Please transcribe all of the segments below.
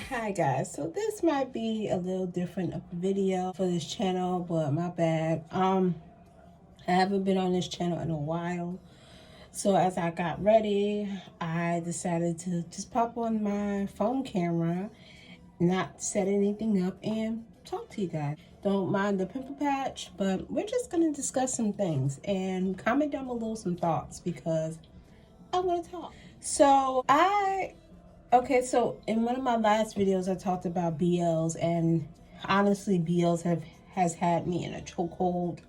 Hi guys, so this might be a little different of a video for this channel, but my bad. I haven't been on this channel in a while. So as I got ready, I decided to just pop on my phone camera, not set anything up, and talk to you guys. Don't mind the pimple patch, but we're just gonna discuss some things and comment down below some thoughts because I want to talk. Okay, so in one of my last videos, I talked about BLs, and honestly, BLs has had me in a chokehold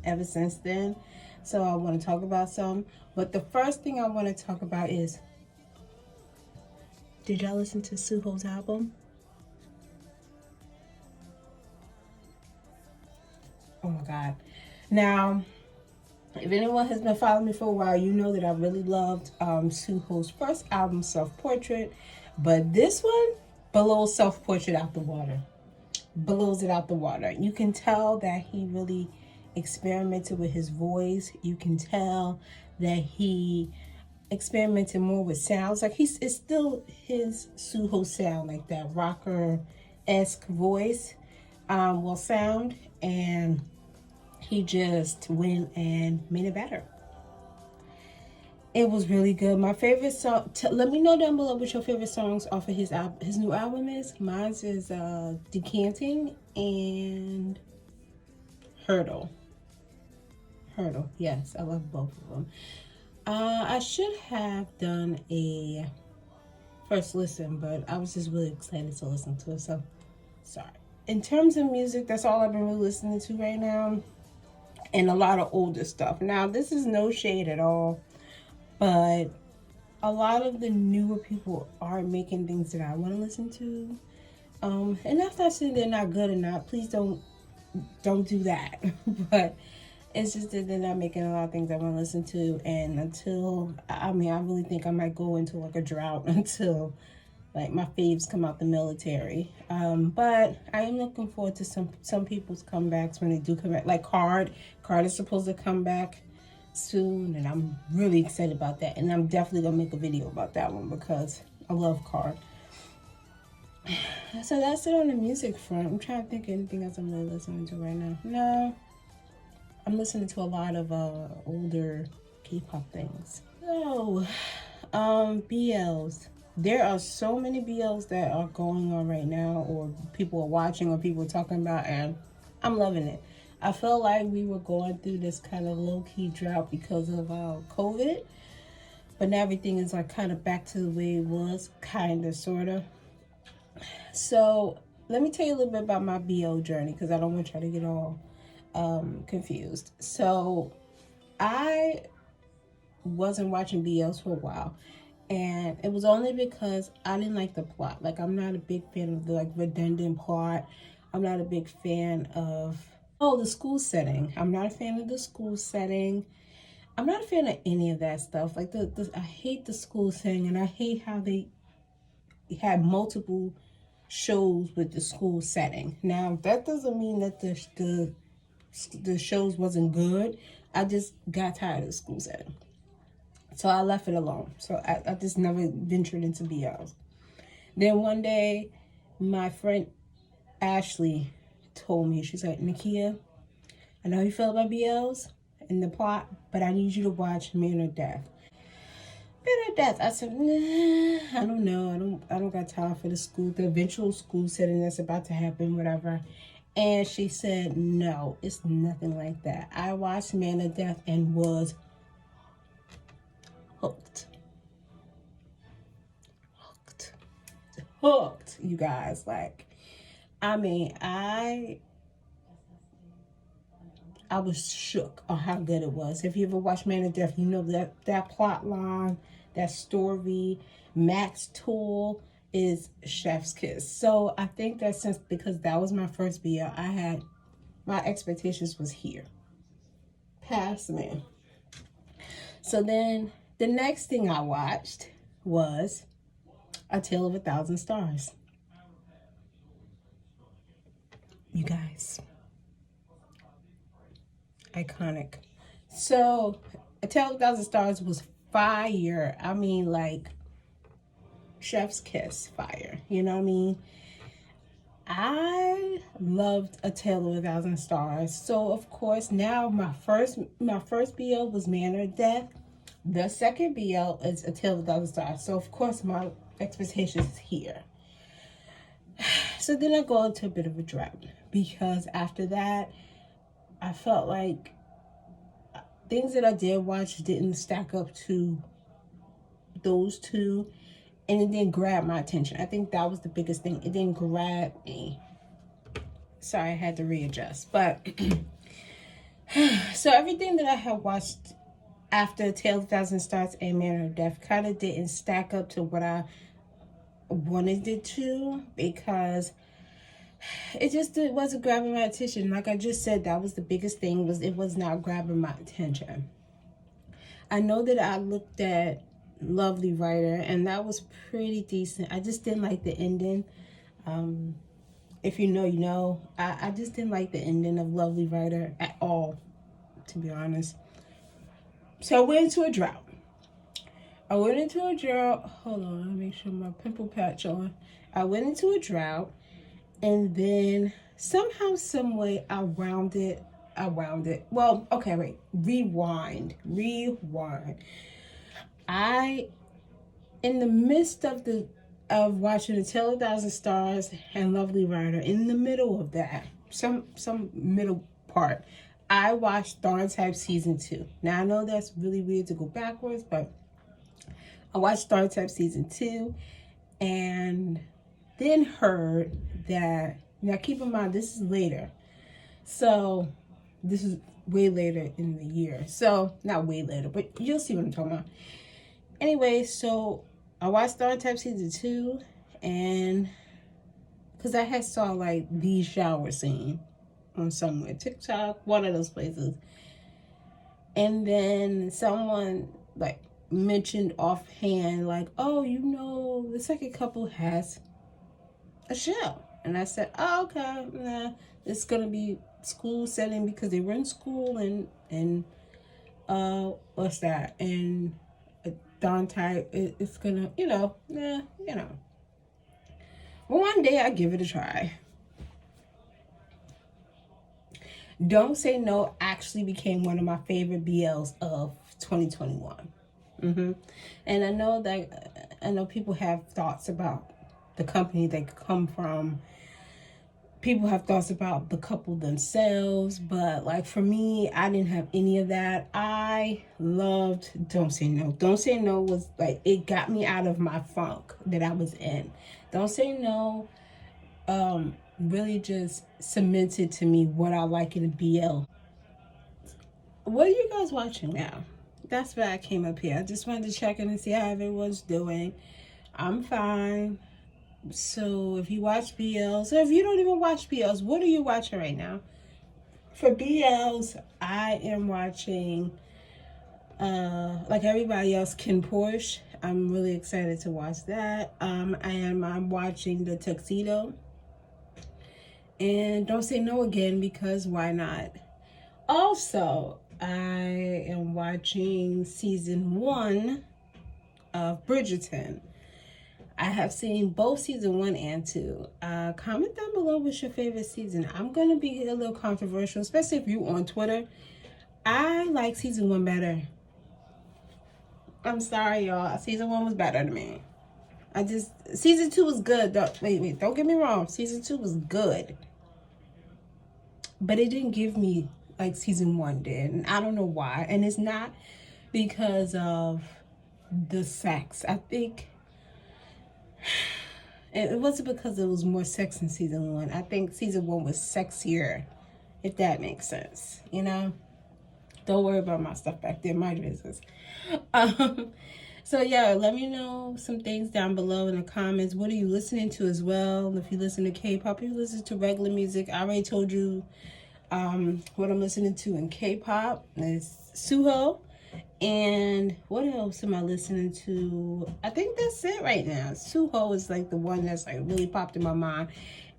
ever since then. So I want to talk about some. But the first thing I want to talk about is, did y'all listen to SUHO's album? Oh my God. Now, if anyone has been following me for a while, you know that I really loved SUHO's first album, Self Portrait. But this one blows Self Portrait out the water. Blows it out the water. You can tell that he really experimented with his voice. You can tell that he experimented more with sounds. Like it's still his SUHO sound, like that rocker-esque voice sound, and he just went and made it better. It was really good. My favorite song, let me know down below what your favorite songs off of his new album is. Mine is Decanting and Hurdle. Yes, I love both of them. I should have done a first listen, but I was just really excited to listen to it, so sorry. In terms of music, that's all I've been really listening to right now, and a lot of older stuff. Now, this is no shade at all, but a lot of the newer people are making things that I want to listen to. And that's not saying they're not good or not. Please don't do that. But it's just that they're not making a lot of things I want to listen to. And until, I really think I might go into like a drought until like my faves come out the military. But I am looking forward to some people's comebacks when they do come back. Like Card is supposed to come back soon, and I'm really excited about that, and I'm definitely gonna make a video about that one because I love Card. So that's it on the music front. I'm trying to think of anything else I'm really listening to right now. No, I'm listening to a lot of older K-pop things. So BLs, there are so many BLs that are going on right now, or people are watching, or people are talking about, and I'm loving it. I felt like we were going through this kind of low-key drought because of COVID, but now everything is like kind of back to the way it was, kind of, sort of. So let me tell you a little bit about my BL journey because I don't want y'all to get all confused. So I wasn't watching BLs for a while, and it was only because I didn't like the plot. Like, I'm not a big fan of the like redundant plot. I'm not a big fan of the school setting. I'm not a fan of the school setting. I'm not a fan of any of that stuff. Like I hate the school setting, and I hate how they had multiple shows with the school setting. Now, that doesn't mean that the shows wasn't good. I just got tired of the school setting, so I left it alone. So I just never ventured into BLs. Then one day, my friend Ashley told me, she's like, Nakia, I know how you feel about BLs and the plot, but I need you to watch Man or Death. Man or Death. I said, nah, I don't know. I don't got time for the eventual school setting that's about to happen, whatever. And she said, no, it's nothing like that. I watched Man or Death and was hooked. Hooked, you guys. Like, I was shook on how good it was. If you ever watched Man of Death, you know that plot line, that story, Max Tool is chef's kiss. So I think that since, because that was my first BL, my expectations was here. Past me. So then the next thing I watched was A Tale of a Thousand Stars. You guys. Iconic. So A Tale of a Thousand Stars was fire. I mean, like, chef's kiss fire. You know what I mean? I loved A Tale of a Thousand Stars. So of course now my first BL was Manner of Death. The second BL is A Tale of a Thousand Stars. So of course my expectations is here. So then I go into a bit of a drought because after that I felt like things that I did watch didn't stack up to those two. And it didn't grab my attention. I think that was the biggest thing. It didn't grab me. Sorry, I had to readjust. But, so everything that I had watched after Tale of a Thousand Stars and Manner of Death kind of didn't stack up to what I wanted it to. Because it wasn't grabbing my attention. Like I just said, that was the biggest thing. Was it was not grabbing my attention. I know that I looked at Lovely Writer, and that was pretty decent. I just didn't like the ending. If you know, you know. I just didn't like the ending of Lovely Writer at all, to be honest. So I went into a drought. Hold on, let me make sure my pimple patch on. I went into a drought, and then somehow, some way, I wound it. Well, okay, wait. Rewind. In the midst of watching A Tale of a Thousand Stars and Lovely Writer, in the middle of that, some middle part, I watched Tharn Type Season 2. Now, I know that's really weird to go backwards, but I watched Tharn Type Season 2 and then heard that, now keep in mind, this is later. So, this is way later in the year. So, not way later, but you'll see what I'm talking about. Anyway, so I watched Tharn Type Season 2, and because I had saw like the shower scene on somewhere, TikTok, one of those places. And then someone like mentioned offhand, like, oh, you know, the second couple has a show. And I said, oh, okay, nah, it's going to be school setting because they were in school and what's that? And Tharn Type, it's gonna, But one day I give it a try. Don't Say No actually became one of my favorite BLs of 2021. And I know people have thoughts about the company they come from. People have thoughts about the couple themselves, but like for me, I didn't have any of that. I loved Don't Say No. Don't Say No was like, it got me out of my funk that I was in. Don't Say No really just cemented to me what I like in a BL. What are you guys watching now? That's why I came up here. I just wanted to check in and see how everyone's doing. I'm fine. So if you watch BLs, or if you don't even watch BLs, what are you watching right now? For BLs, I am watching, like everybody else, Ken Porsche. I'm really excited to watch that. I'm watching The Tuxedo. And Don't Say No again, because why not? Also, I am watching season 1 of Bridgerton. I have seen both season 1 and 2. Comment down below what's your favorite season. I'm going to be a little controversial, especially if you're on Twitter. I like season 1 better. I'm sorry, y'all. Season 1 was better to me. Season 2 was good. Wait, don't get me wrong. Season 2 was good. But it didn't give me like season 1 did. And I don't know why. And it's not because of the sex. I think it wasn't because it was more sex in season 1. I think season 1 was sexier, if that makes sense. Don't worry about my stuff back there, my business. So yeah, let me know some things down below in the comments. What are you listening to as well? If you listen to K-pop, you listen to regular music. I already told you what I'm listening to in K-pop. It's SUHO. And what else am I listening to? I think that's it right now. SUHO is like the one that's like really popped in my mind.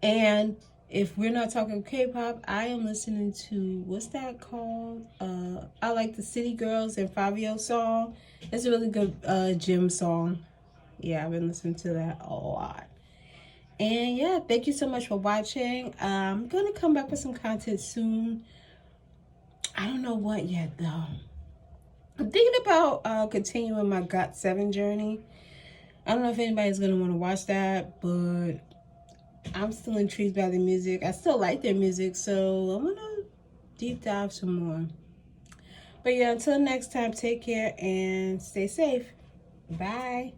And If we're not talking K-pop, I am listening to, what's that called? I like the City Girls and Fabio song. It's a really good gym song. Yeah, I've been listening to that a lot. And yeah, thank you so much for watching. I'm gonna come back with some content soon. I don't know what yet though. I'm thinking about continuing my GOT7 journey. I don't know if anybody's gonna want to watch that, but I'm still intrigued by the music. I still like their music, so I'm gonna deep dive some more. But yeah, until next time, take care and stay safe. Bye.